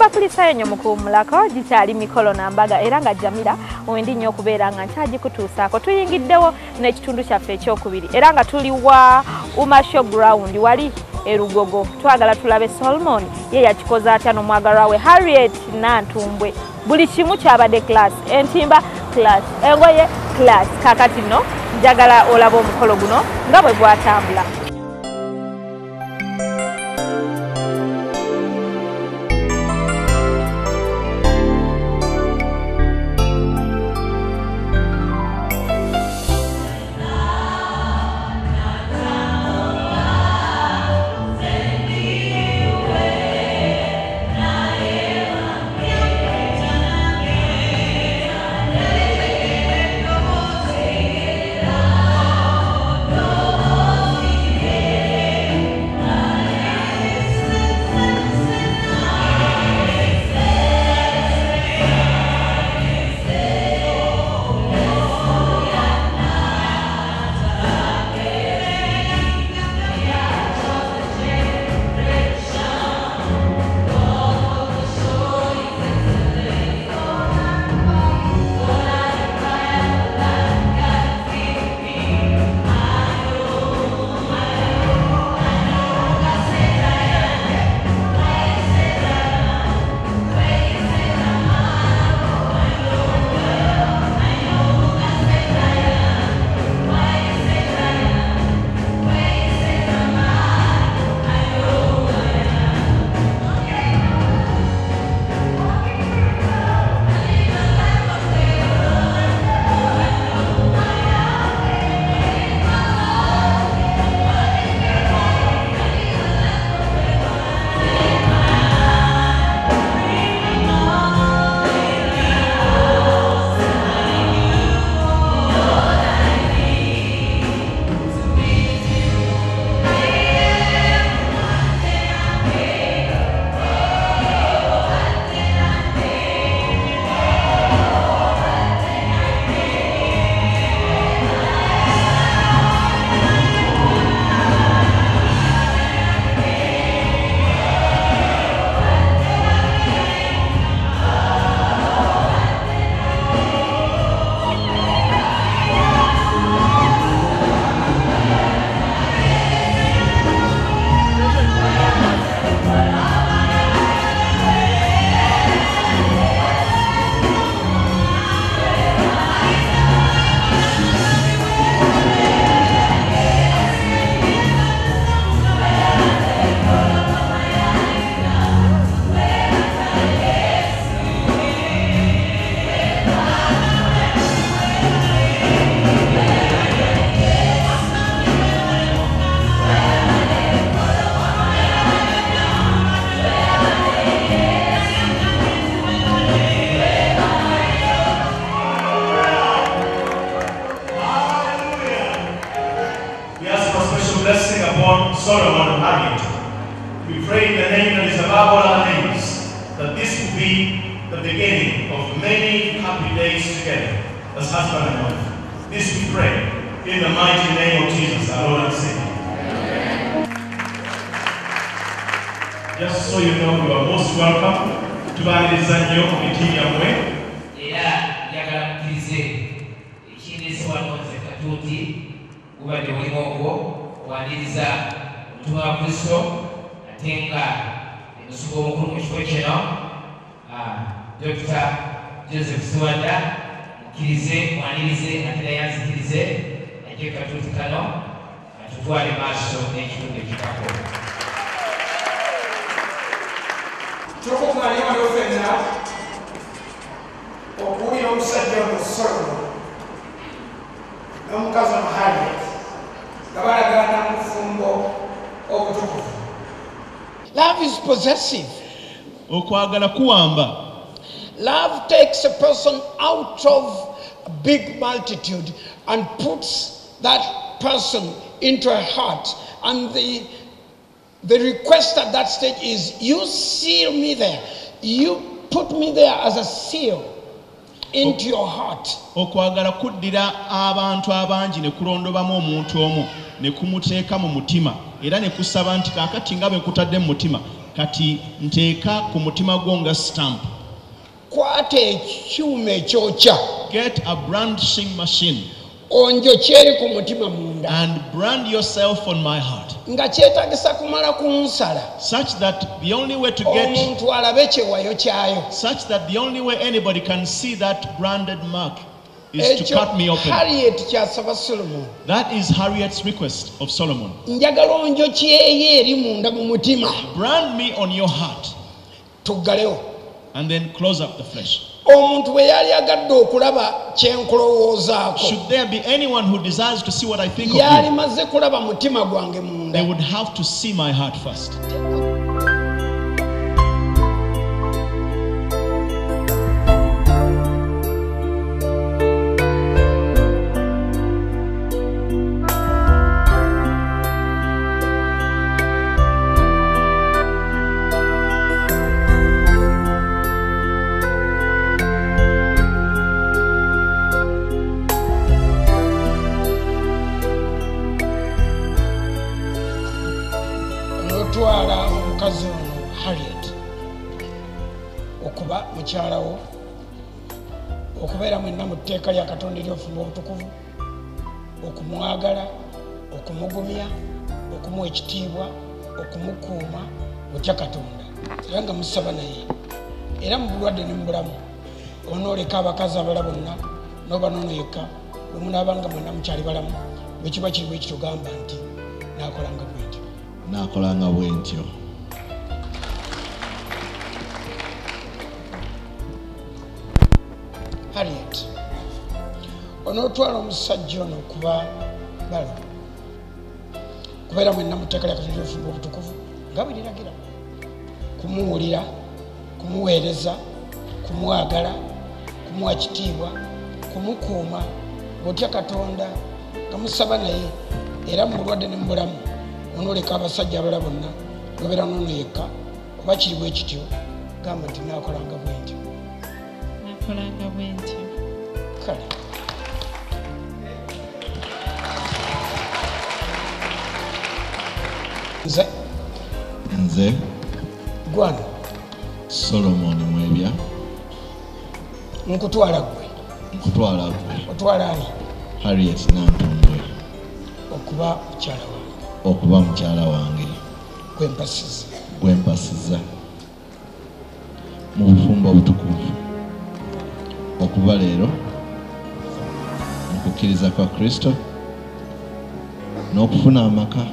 mbapulisayo nnyo mukuwumulako gikyali mikolo nambaga era nga Jamila wendi nnyo okubeera nga nkyagikutuusaako. Tuyingiddewo n'ekitundu kyaffe ekyokubiri era nga tuli wa Umasho Ground wali Erugogo. Twagala tulabe Solomon ye yakikoze atya n'omwagalwa we Harriet Nantumbwe. Buli kimu kyabadde class, entimba class, engoye class. Kakati nno njagala olaba omukolo guno nga bwe gwatambula. Solomon Harriet. We pray in the name that is above all our names, that this will be the beginning of many happy days together as husband and wife. This we pray in the mighty name of Jesus, our Lord and Savior. Just so you know, you are most welcome to Banizanyo Mwe. Waniriza ubutumwa bwa Kristo atenga emusugo mukuru mu kifo kino Dr. Joseph Siwanda mukirize wanirize atera yanzikirize ajje katuuti kano atutwale maaso n'ekitundu ekikako tukumanya wano ffenna okuwulira omusajja ono Solomon n'omukazi ono Harriet. Love is possessive. Love takes a person out of a big multitude and puts that person into a heart. And the request at that stage is, you seal me there. You put me there as a seal into your heart. Okwagala kuddira abantu abangi ne kulondobamu omuntu omu ne kumuteeka mu mutima era ne kusaba nti kaakati nga bwe nkutadde mu mutima kati nteeka ku mutima gwo nga stamp. Kwata ekyuma ekyokya. Get a brandishing machine. Onjokyeri ku mutima munda. And brand yourself on my heart. Nga kyetagisa kumala kunsala. Such that the only way to get. Omuntu alabe kyewayo kyayo. Such that the only way anybody can see that branded mark is to cut me open. Harriet kyasaba Solomon. That is Harriet's request of Solomon. Njagala onjokyeye eri munda mu mutima. Brand me on your heart. Tuggalewo. And then close up the flesh. Omuntu bwe yali agadde okulaba kyenkulowoozaako. Should there be anyone who desires to see what I think of yali you, maze kulaba mutima gwange munda. they would have to see my heart first. Otwala omukazi ono Harriet okuba mukyalawo okubeera mwenna mu tteeka lya Katonda ery'obufumbo obutukuvu, okumwagala, okumugumya, okumuwa ekitiibwa, okumukuuma mutya Katonda era nga musaba naye era mu bulwadde ne mu bulamu onooleka abakazi abala bonna n'oba noono yekka bwe munaabanga mwenna mukyali balamu bwe kiba kiri bwe kitugamba nti naakolanga bwentyo. Nakolanga bwentyo. Harriet, onootwala omusajja ono okuba balo kubeera mwenna mu tteeka lya Katonda ery'obufumbo obutukuvu nga bwe liragira, kumuwulira, kumuweereza, kumwagala, kumuwa kitiibwa, kumukuuma bw'otya Katonda nga musaba naye era mu bulwadde ne mu bulamu onooleka abasajja abala bonna obeera noono yekka oba kiri bwe kityo gamba nti naakolanga bwentyo. Nakolanga bwentyo. Kale Nze Gwano Solomon Mwebya nkutwala gwe. nkutwala gwe Otwala ani? Harriet Nantumbwe okuba mukyala wange. okuba mukyala wange gwempasiza mu bufumbo obutukuvu okuva leero mu kukkiriza kwa Kristo n'okufuna amaka.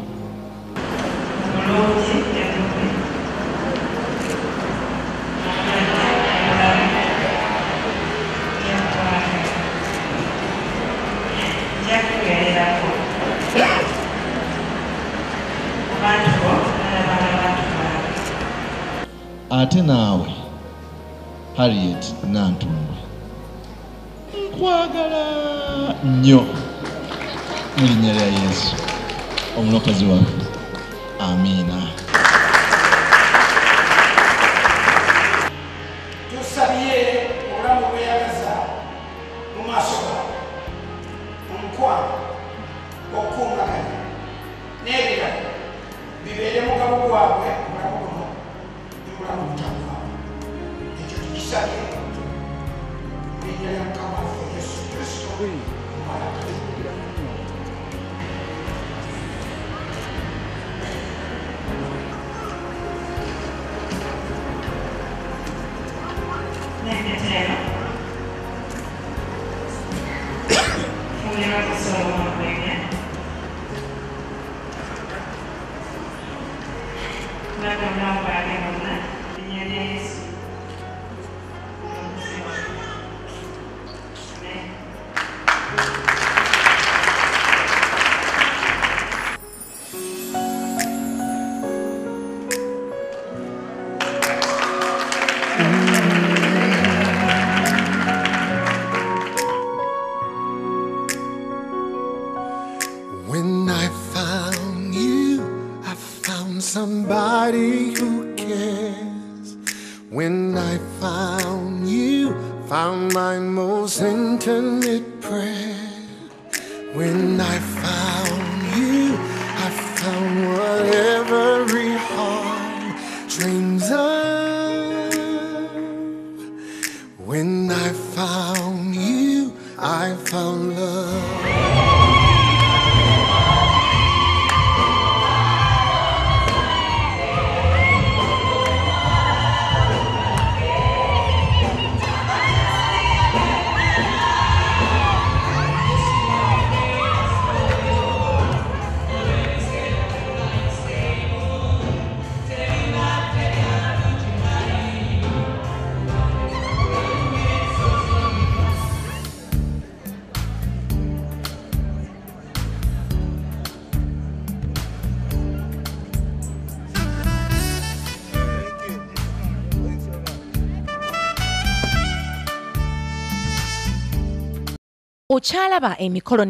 Ate naawe Harriet Nantumbwe nkwagala nnyo mu linnya lya Yesu omulokozi waffe. Amiina. Tusabye obulamu bweyagaza mu maaso gawe omukwano okukuumaganya n'ebirala bibeere mugabo gwabwe obulamu buno obulamu butagwamu. Ekyo tukisabye mu linnya lya Mukama waffe Yesu Kristo omwana wa Katonda. When I found you, I found somebody who cares. When I found you, found my most intimate prayer. When I found you, I found what every heart dreamed okyalaba emikolo